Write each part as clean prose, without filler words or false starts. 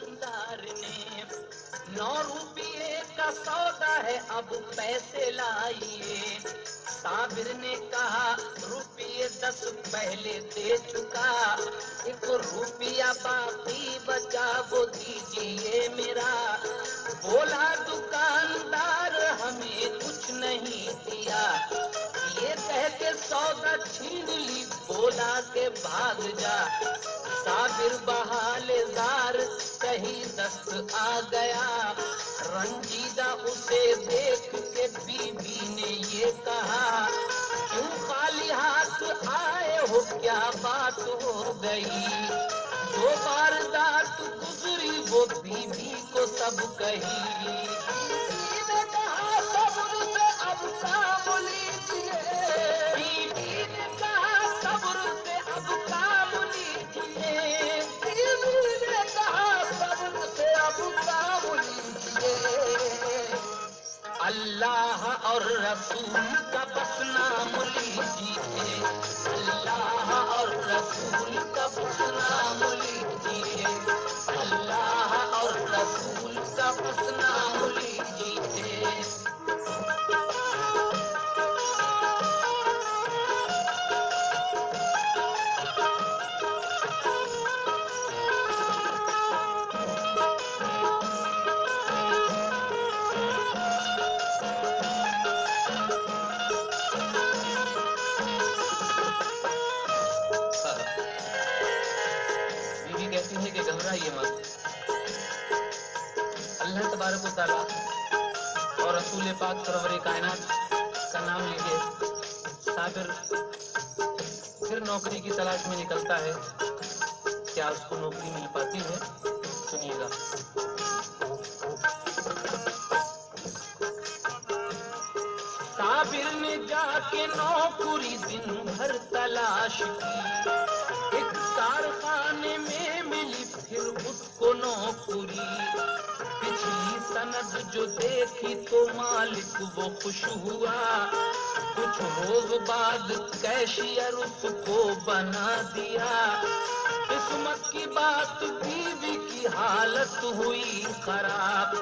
दुकानदार ने 9 रुपये का सौदा है अब पैसे लाइए। साबिर ने कहा रुपये 10 पहले दे चुका, 1 रुपया बाकी बचा वो दीजिए मेरा। बोला दुकानदार हमें कुछ नहीं दिया, ये कह के सौदा छीन ली, बोला के भाग जा। साबिर बहालेदार कहीं दस्त आ गया, रंजीदा उसे देख के बीवी ने ये कहा क्यों खाली हाथ आए हो, क्या बात हो गई। 2 वारदात गुजरी वो बीवी को सब कही। बीवी ने कहा सब्र से अब काम लीजिए, बीवी ने कहा सब्र से अब काम लीजिए, बीवी ने कहा सब्र से अब काम लीजिए। अल्लाह और रसूल का बस नाम लीजिए, अल्लाह और रसूल का बस नाम लीजिए, अल्लाह और रसूल का बस नाम लीजिए। घबराइए मत, अल्लाह तबारक व तआला और रसूल पाक सरवर कायनात का नाम लीजिए। साबिर फिर नौकरी की तलाश में निकलता है, क्या उसको नौकरी मिल पाती है? सुनिएगा। साबिर ने जाके नौकरी दिन भर तलाश की, एक कारखाने में मिली फिर उसको नौकरी। पिछली सनद जो देखी तो मालिक वो खुश हुआ, कुछ रोज बाद कैशियर उसको बना दिया। किस्मत की बात बीवी की हालत हुई खराब,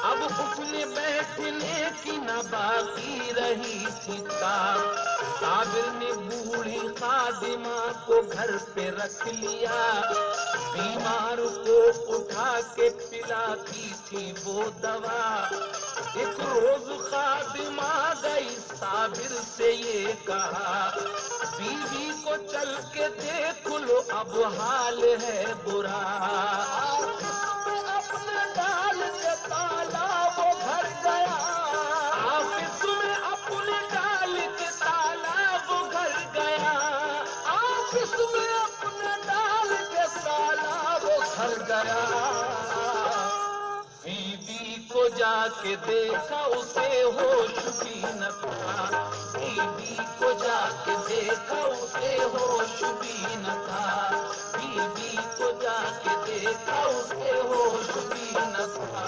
अब उठने बैठने की न बाकी रही थी ताब। साबिर ने बूढ़ी खादिमा को घर पे रख लिया, बीमार को उठा के पिलाती थी वो दवा। एक रोज खादिमा गई साबिर से ये कहा, बीवी को चल के देख लो अब हाल है बुरा। अपने डाल के ताला वो घर गया, ऑफिस में अपने डाल के ताला वो घर गया, ऑफिस में अपने डाल के ताला वो घर गया। बीवी को जाके देखा उसे होश भी न था, बीवी को जाके देखा उसे होश भी न था, बीवी को जाके देखा उसे होश भी न था।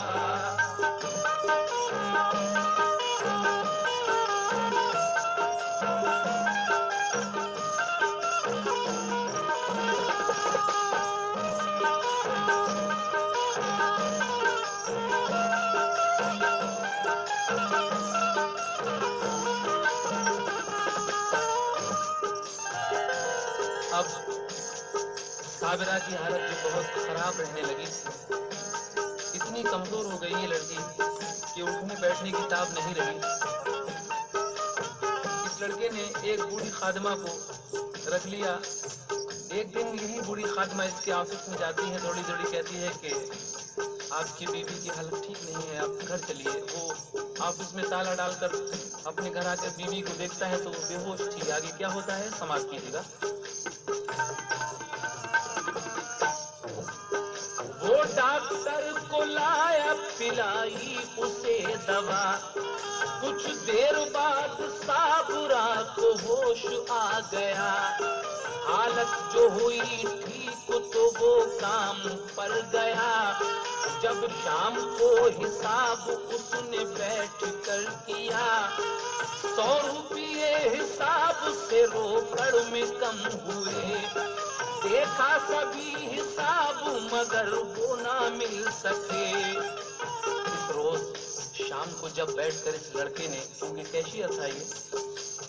अब साबिरा की हालत भी बहुत खराब रहने लगी, इतनी कमजोर हो गई ये लड़की कि उठने बैठने की ताब नहीं रही। इस लड़के ने एक बूढ़ी खादिमा को रख लिया। एक दिन यही बूढ़ी खादिमा इसके ऑफिस में जाती है, थोड़ी थोड़ी कहती है कि आपकी बीवी की हालत ठीक नहीं है, आप घर चलिए। वो ऑफिस में ताला डालकर अपने घर आकर बीवी को देखता है तो वो बेहोश थी। आगे क्या होता है समाप्त कीजिएगा। वो डॉक्टर को लाया, पिलाई उसे दवा, कुछ देर बाद साबुरा को होश आ गया। हालत जो हुई ठीक तो वो काम पर गया। जब शाम को हिसाब उसने बैठ कर किया, 100 रुपये हिसाब से रोकड़ में कम हुए। देखा सभी हिसाब मगर वो ना मिल सके। इस रोज शाम को जब बैठकर इस लड़के ने, क्योंकि कैशियर था ये,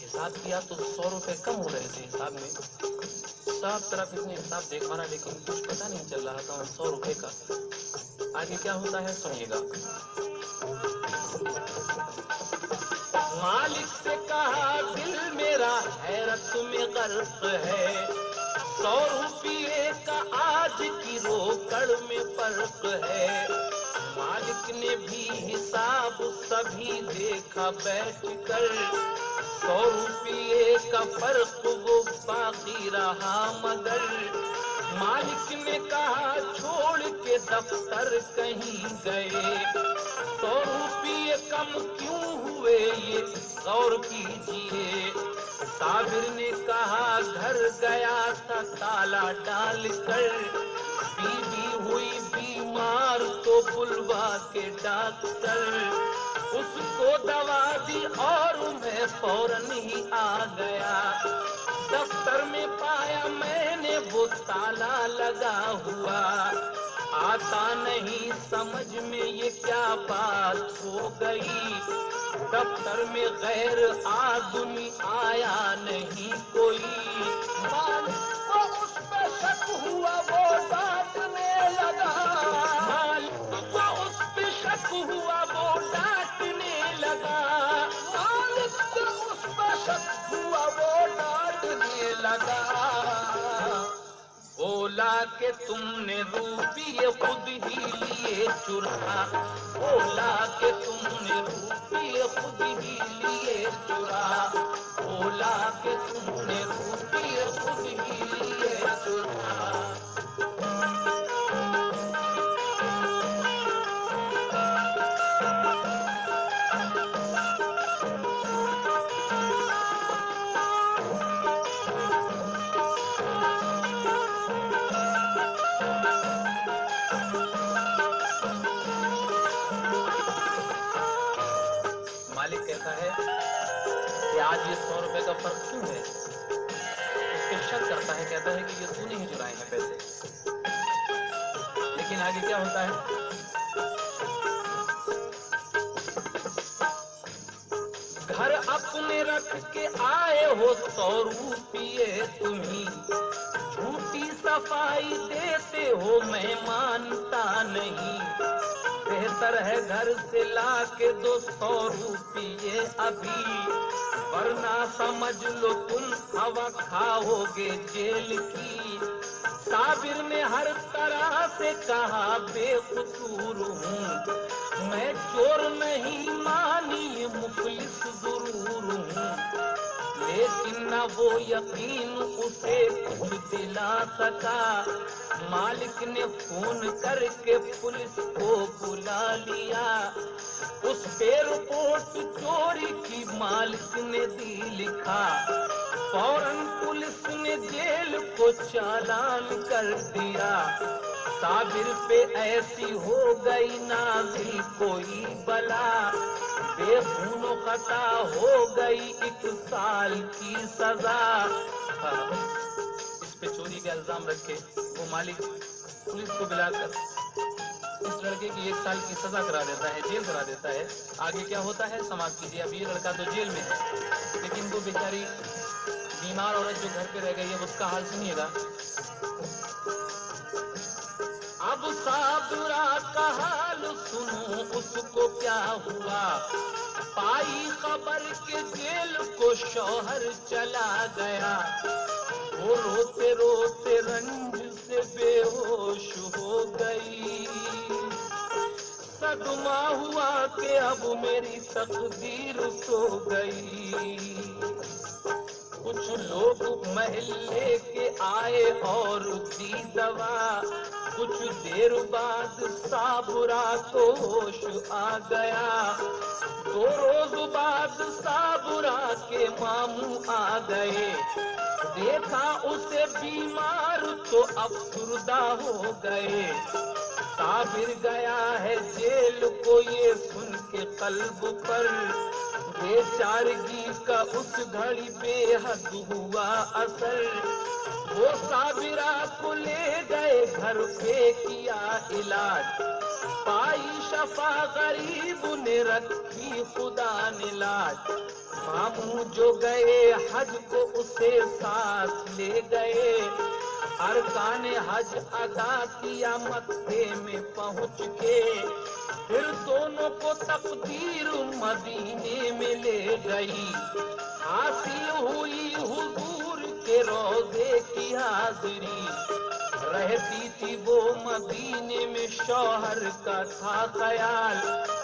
हिसाब किया तो 100 रुपए कम हो रहे थे हिसाब में। सब तरफ इसने हिसाब देखा, लेकिन कुछ पता नहीं चल रहा था 100 रुपए का। आगे क्या होता है सुनिएगा। मालिक से कहा दिल मेरा हैरत में गर्क है, 100 रुपये का आज की रोकड़ में फर्क है। मालिक ने भी हिसाब सभी देखा बैठ कर, 100 रुपये का फर्क वो बाकी रहा मगर। मालिक ने कहा छोड़ के दफ्तर कहीं गए, 100 रुपये कम क्यों हुए ये गौर कीजिए। साबिर ने कहा घर गया था ताला डाल कर, बीवी हुई बीमार तो बुलवा के डॉक्टर, उसको दवा दी और मैं फौरन ही आ गया। दफ्तर में पाया मैंने वो ताला लगा हुआ, आता नहीं समझ में ये क्या बात हो गई। दफ्तर में गैर आदमी आया नहीं कोई, मालिक को उस पे शक हुआ वो डांटने लगा। मालिक को उस पे शक हुआ वो डांटने लगा। मालिक को उस पे शक हुआ वो डांटने लगा। बोला कि तुमने रुपये खुद ही लिए चुरा, बोला कि तुमने रुपये खुद ही लिए चुरा, बोला कि तुमने रुपये खुद ही लिए चुरा। आज ये 100 रुपए का फर्क क्यों है? उसके शक करता है, कहता है कि ये तूने ही चुराए हैं पैसे। लेकिन आगे क्या होता है? घर अपने रख के आए हो 100 रुपये तुम्ही, झूठी सफाई देते हो मैं मानता नहीं। बेहतर है घर से ला के 200 रुपये अभी, वरना समझ लो तुम हवा खाओगे जेल की। साबिर ने हर तरह से कहा बेकसूर हूँ, मैं चोर नहीं मानी मुफलिस जरूर हूँ। लेकिन न वो यकीन उसे कुछ दिला सका, मालिक ने फोन करके पुलिस को बुला लिया। उस पे रिपोर्ट चोरी की मालिक ने दी लिखा, फौरन पुलिस ने जेल को चालान कर दिया। साबिर पे ऐसी हो गई नाज़िल कोई बला, बेखूनो खता हो गई 1 साल की सजा। इस पे चोरी का इल्जाम रखे वो मालिक पुलिस को बुलाकर इस लड़के की 1 साल की सजा करा देता है, जेल करा देता है। आगे क्या होता है समाप्त कीजिए। अब ये लड़का तो जेल में है, लेकिन वो बेचारी बीमार औरत जो घर पे रह गई है उसका हाल सुनिएगा। अब साबरा का हाल सुनो उसको क्या हुआ, पाई खबर के जेल को शौहर चला गया। वो रोते रोते रंज से बेहोश हो गई, सदमा हुआ कि अब मेरी तकदीर सो गई। कुछ लोग महल्ले के आए और दी दवा, कुछ देर बाद साबुरा को होश आ गया। 2 रोज बाद साबुरा के मामू आ गए, देखा उसे बीमार तो अफसरदा हो गए। साबिर गया है जेल को ये सुन के कल्ब पर, बेचारगी का उस घड़ी बेहद हुआ असर। वो साबिरा को ले गए گھر پہ کیا علاج، پائی شفا غریب نے رکھی خدا نے لاج، ماموں جو گئے حج کو اسے ساتھ لے گئے، ارکان حج ادا کیا مکے میں پہنچ کے، پھر دونوں کو تقدیر مدینے میں لے گئی، حاصل ہوئی حضور کے روضے کی حاضری، رہتی تھی وہ مدینے میں شوہر کا تھا خیال،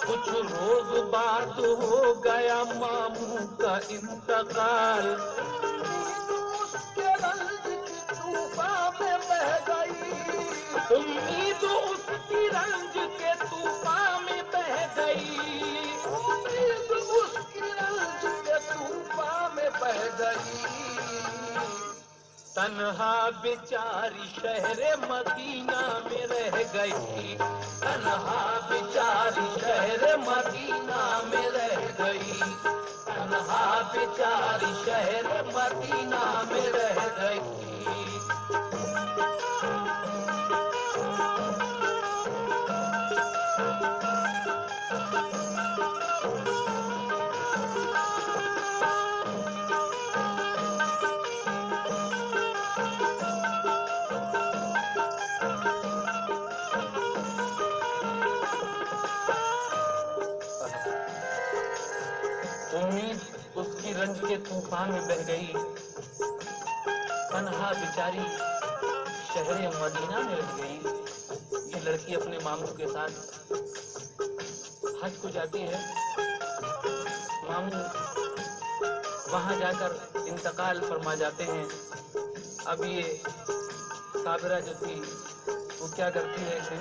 کچھ روز بعد ہو گیا ماموں کا انتقال، امید اس کی رنج کے طوفان میں بہ گئی، امید اس کی رنج کے طوفان میں بہ گئی، تنہا بیچاری شہر مدینہ میں رہ گئی، تنہا بیچاری شہر مدینہ میں رہ گئی، تنہا بیچاری شہر مدینہ میں رہ گئی۔ امید اس کی رنج کے طوفان میں بہ گئی، تنہا بیچاری شہر مدینہ میں رہ گئی۔ یہ لڑکی اپنے ماموں کے ساتھ حج کو جاتی ہے، ماموں وہاں جا کر انتقال فرما جاتے ہیں۔ اب یہ صابرہ جو تھی وہ کیا کرتی ہے کہ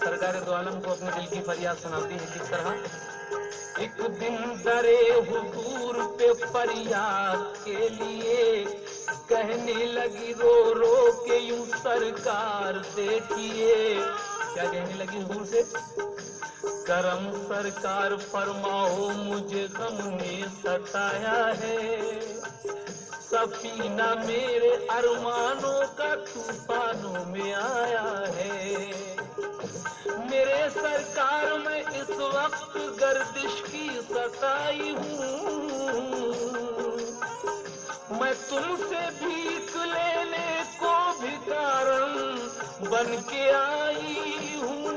سرکار دو عالم کو اپنے دل کی فریاد سناتی ہے، کس طرح؟ ایک دن درے حضور پہ فریاد کے لیے کہنے لگی رو رو کے یوں سرکار دیکھیے، کیا کہنے لگی حضور سے؟ کرم سرکار فرماؤ مجھے غم نے ستایا ہے، سفینہ میرے ارمانوں کا طوفانوں میں آیا ہے، میرے سرکار میں اس وقت گردش کی ستائی ہوں، میں تم سے بھیک لینے کو بھکارن بن کے آئی ہوں،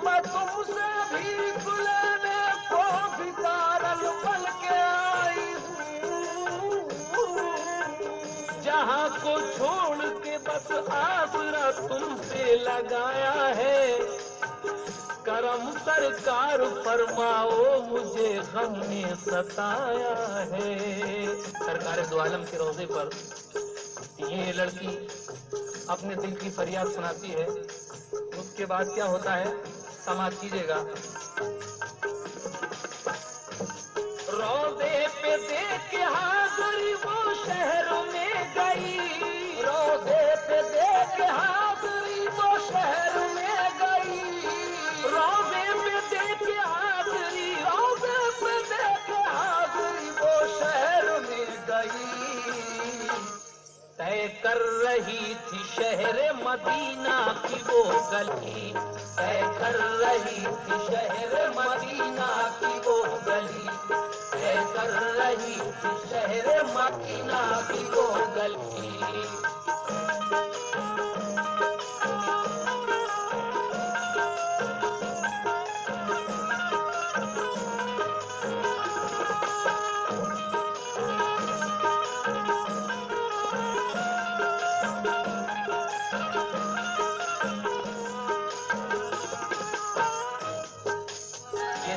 میں تم سے بھیک لینے کو بھکارن بن کے آئی ہوں، جہاں کو چھوڑ کے بس آسرا تم سے لگایا ہے، کرم سرکار فرماؤ مجھے غم نے ستایا ہے۔ سرکار دو عالم کے روضے پر یہ لڑکی اپنے دل کی فریاد سناتی ہے۔ اس کے بعد کیا ہوتا ہے سماعت کیجیے گا۔ روضے پہ دیکھ حاضری وہ شہر میں گئی، روضے پہ دیکھ حاضری وہ شہر میں گئی، روضے پہ دیکھ حاضری، روضے پہ دیکھ حاضری وہ شہر میں گئی، طے کر رہی تھی شہر مدینہ کی وہ گلی، طے کر رہی تھی شہر مدینہ کی وہ گلی، طے کر رہی تھی شہر مدینہ کی وہ گلی۔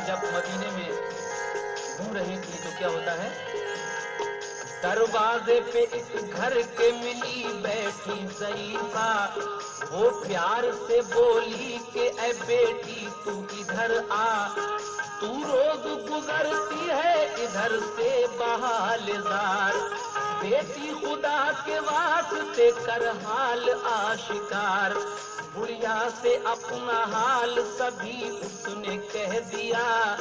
جب مدینے میں گھوم رہی تھی تو کیا ہوتا ہے؟ دروازے پہ ایک گھر کے ملی بیٹھی ضعیفہ، وہ پیار سے بولی کہ اے بیٹی تو ادھر آ، تو روز گزرتی ہے ادھر سے بحال زار، بیٹی خدا کے واسطے کر حال آشکار، بڑھیا سے اپنا حال سبھی اس نے کہہ دیا،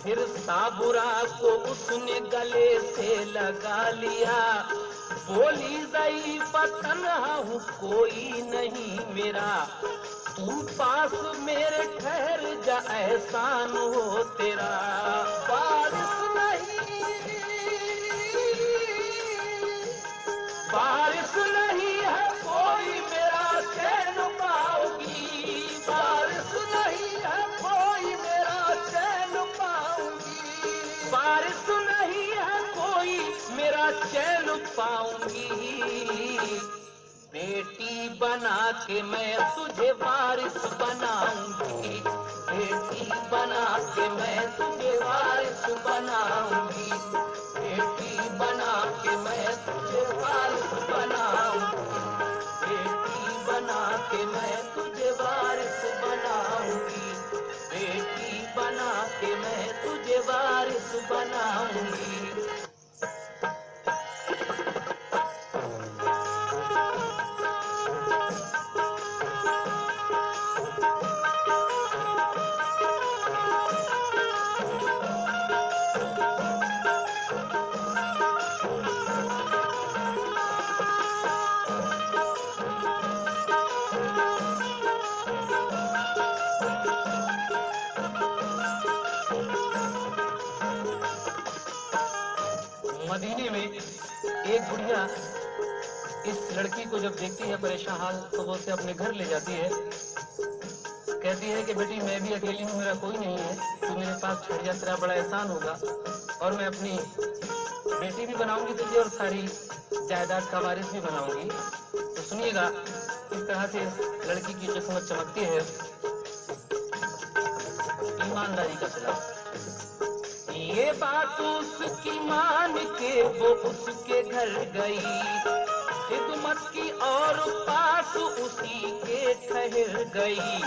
پھر صابرہ کو اس نے گلے سے لگا لیا، बोली ज़ईफ़ तन्हा हूँ कोई नहीं मेरा, तू पास मेरे ठहर जा एहसान हो तेरा। बारिश नहीं है कोई मेरा चैन पाऊंगी, बारिश नहीं है कोई मेरा चैन पाऊंगी, बारिश नहीं है कोई मेरा चैन पाऊंगी। बेटी बना के मैं तुझे वारिस बनाऊंगी, बेटी बना के मैं तुझे वारिस बनाऊंगी, बेटी बना के मैं तुझे वारिस बनाऊंगी, बेटी बना के मैं तुझे वारिस बनाऊंगी, बेटी बना के मैं तुझे वारिस बनाऊंगी। मदीने में एक बुढ़िया इस लड़की को जब देखती है परेशान हाल तो वो उसे अपने घर ले जाती है। कहती है कि बेटी मैं भी अकेली हूँ, मेरा कोई नहीं है, तू मेरे पास छड़ जा, तेरा बड़ा एहसान होगा और मैं अपनी बेटी भी बनाऊंगी तुझे और सारी जायदाद का वारिस भी बनाऊंगी। तो सुनिएगा इस तरह से इस लड़की की किस्मत चमकती है। ईमानदारी का सिला। ये बात उसकी मान के वो उसके घर गई, खिदमत की और पास उसी के ठहर गई।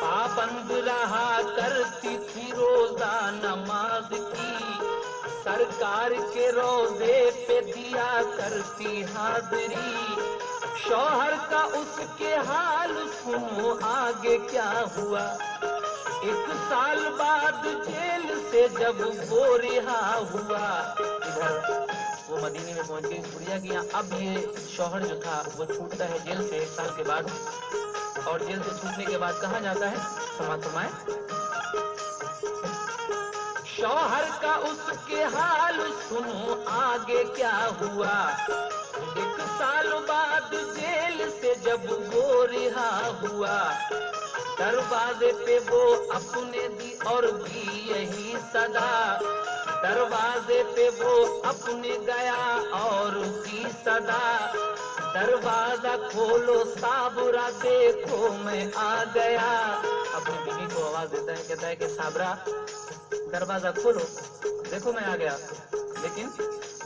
पाबंद रहा करती थी रोजा नमाज की, सरकार के रोजे पे दिया करती हाजिरी। शौहर का उसके हाल सुनो आगे क्या हुआ। एक साल बाद जेल से जब वो रिहा हुआ, इधर वो मदीने में पहुंच गई बुढ़िया की। यहाँ अब ये शौहर जो था वो छूटता है जेल से 1 साल के बाद, और जेल से छूटने के बाद कहाँ जाता है, समाए। शौहर का उसके हाल सुनो आगे क्या हुआ। 1 साल बाद जेल से जब वो रिहा हुआ, दरवाजे पे वो अपने दी और दी यही सदा। दरवाजे पे वो अपने गया और दी सदा। दरवाजा खोलो साबरा देखो मैं आ गया। अपनी बीवी को आवाज देता है, कहता है कि साबरा दरवाजा खोलो देखो मैं आ गया। लेकिन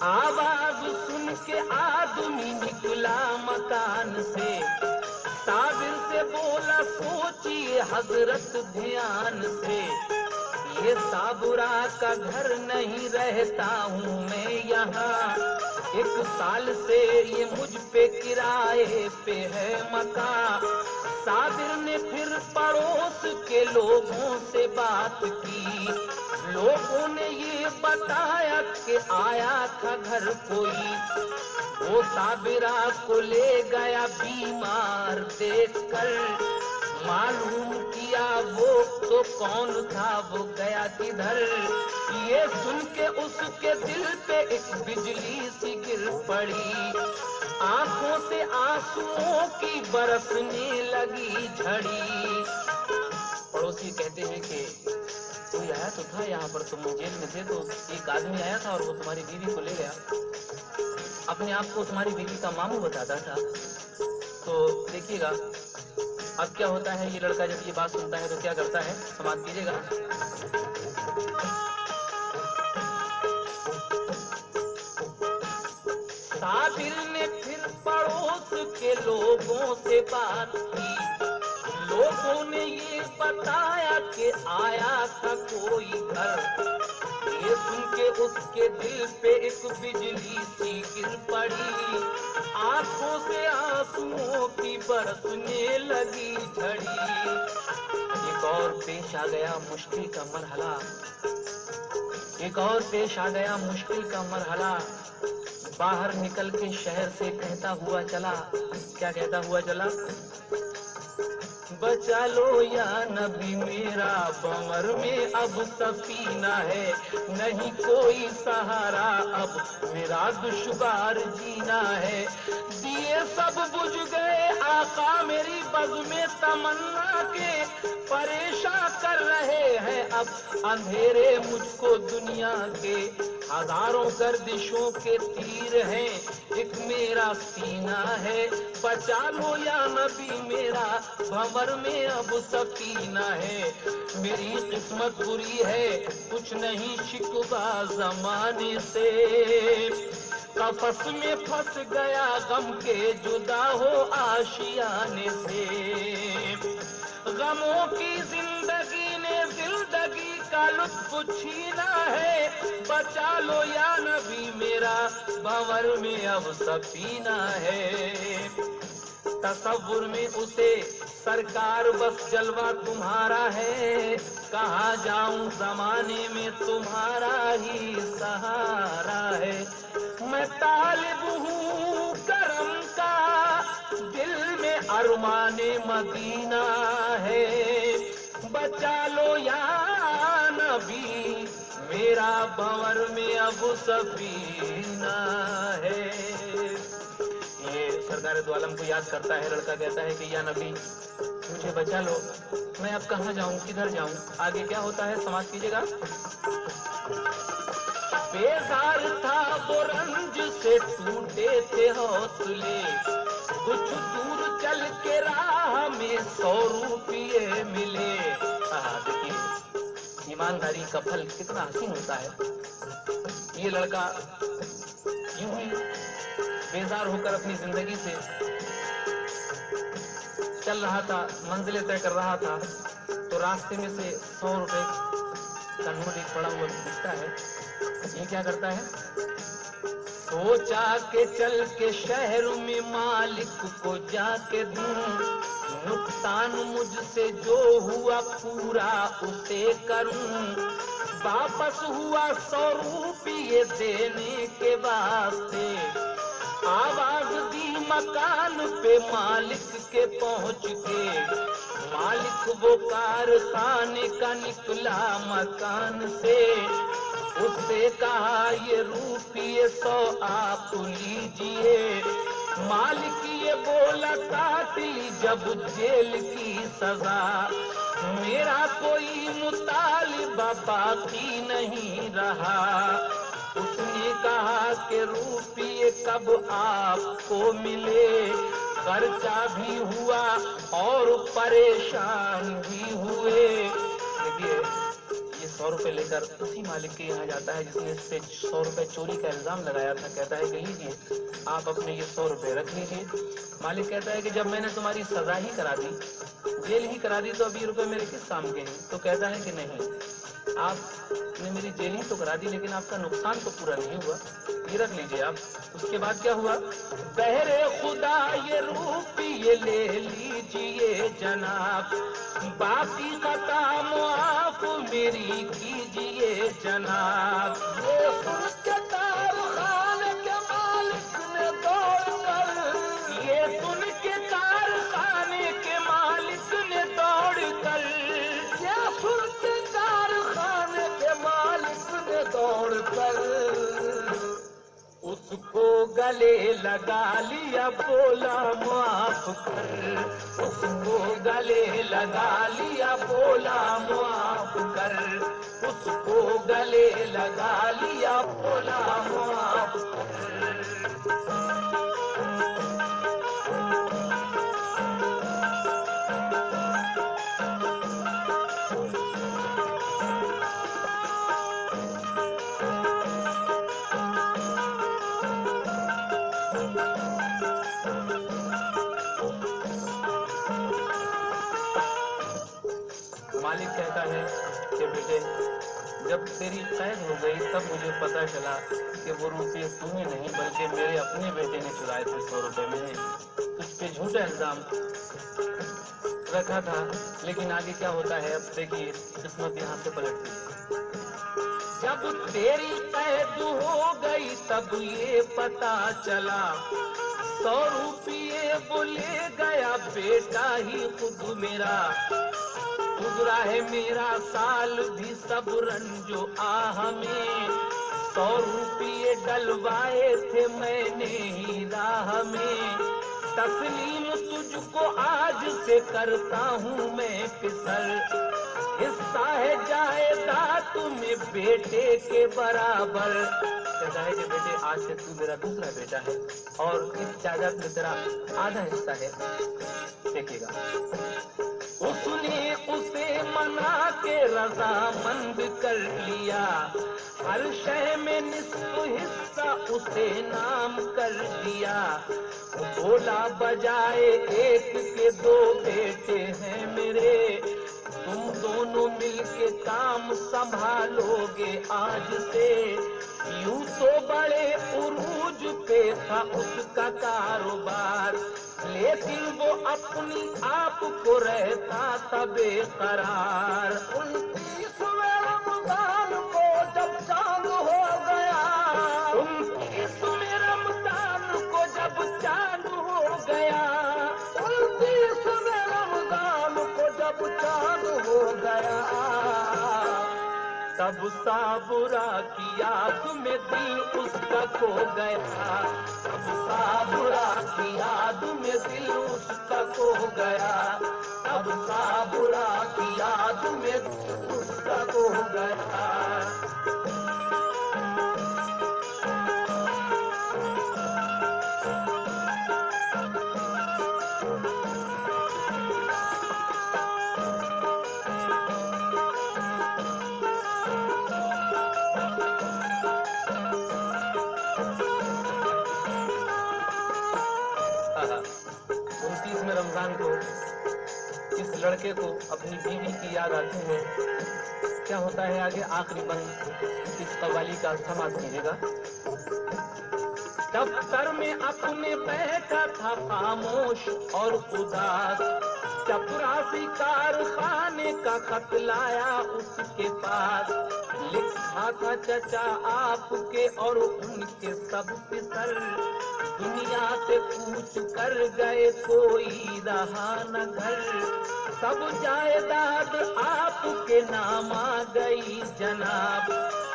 आवाज सुन के आदमी निकला मकान से, साबिर से बोला सोचिए हजरत ध्यान से। ये साबुरा का घर नहीं रहता हूँ मैं यहाँ, 1 साल से ये मुझ पे किराए पे है मकान। साबिर ने फिर पड़ोस के लोगों से बात की, लोगों ने ये बताया कि आया था घर कोई। वो साबिरा को ले गया बीमार देखकर, मालूम किया वो तो कौन था, वो गया किधर। ये सुन के उसके दिल पे एक बिजली सी गिर पड़ी, आंखों से आंसुओं की बरसने लगी झड़ी। पड़ोसी कहते हैं कि कोई आया तो था यहाँ पर, तुम जेल में थे तो एक आदमी आया था और वो तुम्हारी बीवी को ले गया, अपने आप को तुम्हारी बीवी का मामू बताता था। तो देखिएगा अब क्या होता है। ये लड़का जब ये बात सुनता है तो क्या करता है, समाप्त कीजिएगा। साबिर ने फिर पड़ोस के लोगों से बात की, लोगों ने ये बताया कि आया था कोई घर। ये सुन के उसके दिल पे एक बिजली सी गिर पड़ी, आंखों से आंसुओं की बरसने लगी झड़ी। एक और पेश आ गया मुश्किल का मरहला, एक और पेश आ गया मुश्किल का मरहला। बाहर निकल के शहर से कहता हुआ चला, क्या कहता हुआ चला? बचा लो या नबी मेरा, भंवर में अब सफीना है, नहीं कोई सहारा अब मेरा दुश्वार जीना है। दिए सब बुझ गए आका मेरी बज़्म तमन्ना के, परेशान कर रहे हैं अब अंधेरे मुझको दुनिया के। हजारों गर्दिशों के तीर हैं, एक मेरा सीना है, बचा लो या नबी मेरा, भंवर में अब सफीना है। मेरी किस्मत बुरी है, कुछ नहीं शिकवा जमाने से, कफस में फंस गया गम के जुदा हो आशियाने से। गमों की जिंदगी ने जिंदगी का लुत्फ छीना है, बचा लो या नबी मेरा, भंवर में अब सफीना है। तसव्वुर में उसे सरकार बस जलवा तुम्हारा है, कहाँ जाऊं ज़माने में तुम्हारा ही सहारा है। मैं तालिब हूँ करम का, दिल में अरमाने मदीना है, बचा लो या नबी मेरा, भंवर में अब सफीना है। ये सरकार दो आलम को याद करता है। लड़का कहता है कि या नबी मुझे बचा लो, मैं अब कहाँ जाऊं, किधर जाऊं? आगे क्या होता है समाप्त कीजिएगा। बेजार था वो रंज से टूटे थे हौसले, कुछ दूर चल के राह में 100 रुपये मिले। देखिए ईमानदारी का फल कितना हसीन होता है। ये लड़का यूं ही बेजार होकर अपनी जिंदगी से चल रहा था, मंजिलें तय कर रहा था, तो रास्ते में से 100 रुपए का नोट एक पड़ा हुआ दिखता है। ये क्या करता है? सोचा के चल के शहर में मालिक को जाके दूं, नुकसान मुझसे जो हुआ पूरा उसे करूं। वापस हुआ 100 रुपये देने के वास्ते, आवाज दी मकान पे मालिक के पहुंच के। मालिक वो कारखाने का निकला मकान से, उससे कहा ये रुपये 100 आप लीजिए। मालिक ये बोला काट ली जब जेल की सजा, मेरा कोई मुतालिबा बाकी नहीं रहा। उसने कहा कि रुपये कब आपको मिले, खर्चा भी हुआ और परेशान भी हुए। देखिए ये 100 रुपए लेकर उसी मालिक के यहाँ जाता है जिसने इस पे 100 रुपए चोरी का इल्जाम लगाया था। कहता है कि लीजिए आप अपने ये 100 रुपए रख लीजिए। मालिक कहता है कि जब मैंने तुम्हारी सजा ही करा दी, जेल ही करा दी, तो अब ये रुपए मेरे किस काम के हैं? तो कहता है कि नहीं, आपने मेरी जेल ही तो करा दी, लेकिन आपका नुकसान तो पूरा नहीं हुआ, ये रख लीजिए आप। उसके बाद क्या हुआ? बहरे खुदा ये रुपये ले लीजिए जनाब, बाकी खता मुआफ मेरी कीजिए जनाब। ये सुन के कारखाने के मालिक ने दौड़कर, ये सुन के कारखाने के मालिक ने दौड़कर, ये सुन के कारखाने के मालिक ने दौड़कर उसको गले लगा लिया, बोला माफ कर। उसको गले लगा लिया, बोला माफ कर। उसको गले लगा लिया, बोला माफ कर। मालिक कहता है कि बेटे जब तेरी कैद हो गई तब मुझे पता चला कि वो रुपये तूने नहीं बल्कि मेरे अपने बेटे ने चुराए थे। 100 रुपये मैंने तुझ पे झूठा इल्जाम रखा था, लेकिन आगे क्या होता है अब देखिए, किस्मत यहाँ से पलटती है। जब तेरी कैद हो गई तब ये पता चला, 100 रुपये वो ले गया बेटा ही खुद मेरा। गुजरा है मेरा साल भी सब रंजो आह में, 100 रुपये डलवाए थे मैंने ही राह में। तस्लीम तुझको आज से करता हूँ मैं फिसल, हिस्सा है जायदाद में बेटे के बराबर। कहता है कि बेटे आज से तू मेरा दूसरा बेटा है और इस जायदाद में तेरा आधा हिस्सा है, देखिएगा। उसने उसे मना के रजामंद कर लिया, हर शय में निस्फ हिस्सा उसे नाम कर दिया। बोला बजाए एक के 2 बेटे हैं मेरे, तुम दोनों मिलके काम संभालोगे आज से। यूं तो बड़े उरूज पे था उसका कारोबार, लेकिन वो अपनी आप को रहता था बेकरार। 29वें रमजान को जब चांद हो गया, 29वें रमजान को जब चांद हो गया, 29वें रमजान को जब चांद हो गया, तब साबुरा की याद में दिल उसका खो गया। तब साबुरा की याद में दिल उसका खो गया, तब साबुरा की याद में दिल उसका खो गया। रमजान को इस लड़के को अपनी बीवी की याद आती है। क्या होता है आगे? आखिरी बंद इस कव्वाली का समाप्त कीजिएगा। दफ्तर में अपने बैठा था खामोश और उदास, चपरासी कारखाने का खत लाया उसके पास। लिखा था चचा आपके और उनके सब पितर, दुनिया से पूछ कर गए कोई रहा न घर। सब जायदाद आपके नाम आ गई जनाब,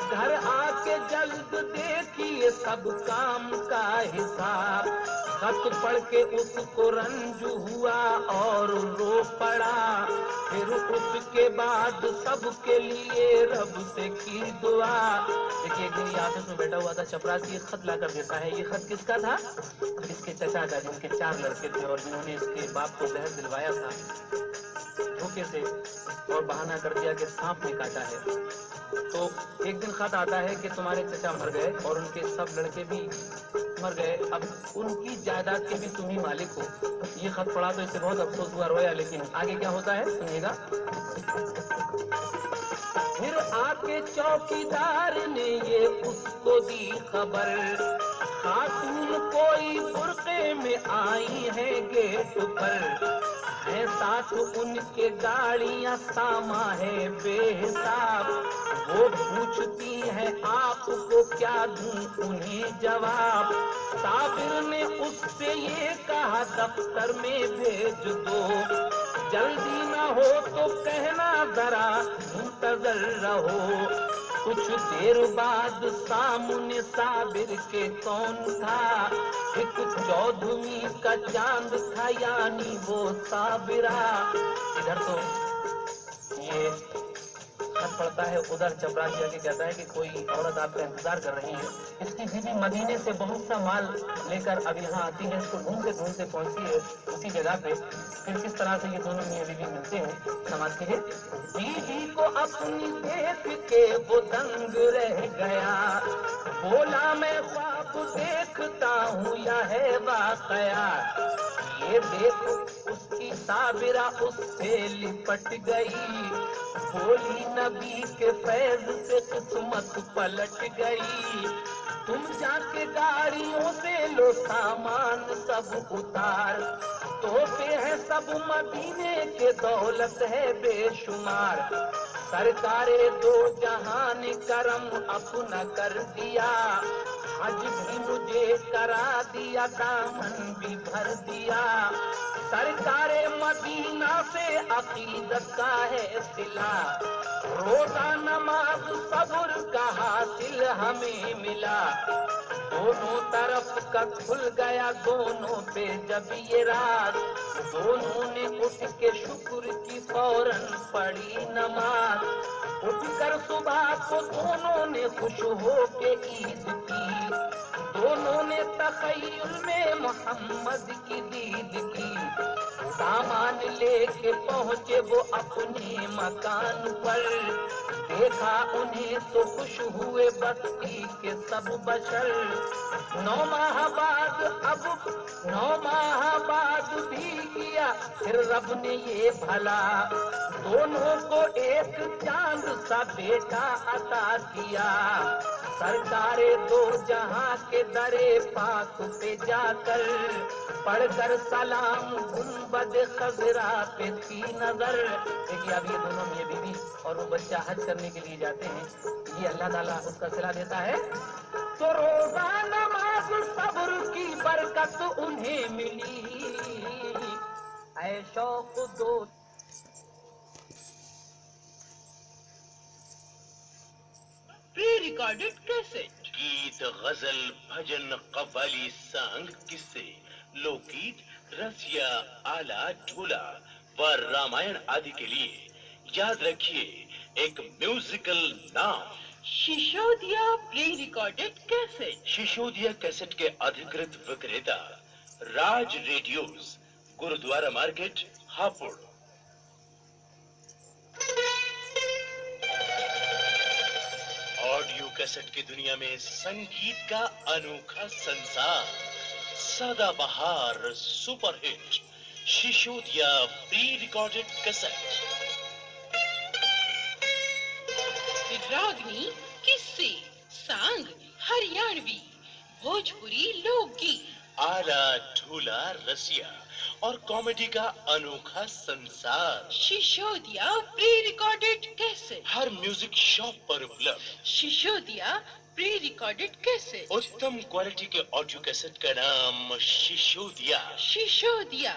घर आके जल्द देखिए सब काम का हिसाब। खत पढ़ के उसको रंज हुआ और रो पड़ा, फिर उसके बाद सबके लिए रब से की दुआ। देखिए एक दिन ये ऑफिस में बैठा हुआ था, चपरासी खत ला कर देता है। ये खत किसका था? इसके चचा का, जिनके 4 लड़के थे और जिन्होंने इसके बाप को जहर दिलवाया था धोखे से, और बहाना कर दिया कि सांप ने काटा है। तो एक दिन खत आता है कि तुम्हारे चचा मर गए और उनके सब लड़के भी मर गए, अब उनकी जायदाद के भी तुम ही मालिक हो। ये खत पढ़ा तो इसे बहुत अफसोस हुआ, रोया। लेकिन आगे क्या होता है सुनिएगा। फिर आके चौकीदार ने ये उसको दी खबर, खातून कोई बुर्के में आई है गेट पर, है साथ उनके गाड़ियां सामा है बेहिसाब। वो पूछती है आपको क्या दूं उन्हें जवाब। साबिर ने उससे ये कहा दफ्तर में भेज दो, जल्दी ना हो तो कहना जरा मुंतजर रहो। कुछ देर बाद सामने साबिर के कौन था, एक 14वीं का चांद था यानी वो साबिरा। इधर तो ये खत पड़ता है, उधर चपरासी आके कहता है कि कोई औरत आपका इंतजार कर रही है। इसकी बीवी मदीने से बहुत सा माल लेकर अब यहाँ आती है, इसको ढूंढते ढूंढते पहुंचती है उसी जगह पे। फिर किस तरह से ये दोनों मियां बीवी मिलते हैं समाज के। बीवी को अपनी देख के वो दंग रह गया, बोला मैं ख्वाब देखता हूँ या है वाकया। ये देखो उसकी साबिरा उससे लिपट गई, बोली नबी के फैज से किस्मत पलट गई। तुम जाके गाड़ियों से लो सामान सब उतार, तोहफे हैं सब मदीने के, दौलत है बेशुमार। सरकारे दो जहान करम अपना कर दिया, हज भी मुझे करा दिया, दामन भी भर दिया। सरकारे मदीना से अकीदत का है सिला, रोजा नमाज सब्र का हासिल हमें मिला। दोनों तरफ का खुल गया दोनों पे जब ये रात, दोनों ने उठ के शुक्र की फौरन पढ़ी नमाज। उठकर सुबह को दोनों ने खुश हो के ईद की, दोनों ने तखय्युल में मोहम्मद की दीद की। सामान लेके पहुंचे वो अपने मकान पर, देखा उन्हें तो खुश हुए बस्ती के सब बशर। 9 माह बाद भी किया फिर रब ने ये भला, दोनों को एक चांद सा बेटा अता किया। सरकारे दो जहां के दरे पाक पे जाकर, पढ़कर सलाम गुंबद खजरा पे थी नजर। देखिए अब ये दोनों मियां बीवी और वो बच्चा हज करने के लिए जाते हैं, ये अल्लाह ताला उसका सिला देता है। तो रोजा नमाज सब्र की बरकत उन्हें मिली, ऐ शौक दो। प्री रिकॉर्डेड कैसेट, गीत, गजल, भजन, कव्वाली, सांग, किस्से, लोकगीत, रसिया, आला, ढोला व रामायण आदि के लिए याद रखिए एक म्यूजिकल नाम, Shishodia pre recorded cassette. Shishodia cassette के अधिकृत विक्रेता Raj radios, Gurudwara market, Hapur. Audio cassette की दुनिया में संगीत का अनोखा संसार, सदाबहार superhit Shishodia pre recorded cassette. रागनी, किस्से, सांग, हरियाणवी, भोजपुरी लोकगीत, आला, ढोला, रसिया और कॉमेडी का अनोखा संसार, शिशोदिया प्री रिकॉर्डेड कैसेट, हर म्यूजिक शॉप पर उपलब्ध। शिशोदिया प्री रिकॉर्डेड कैसेट, उत्तम क्वालिटी के ऑडियो कैसेट का नाम शिशोदिया। शिशोदिया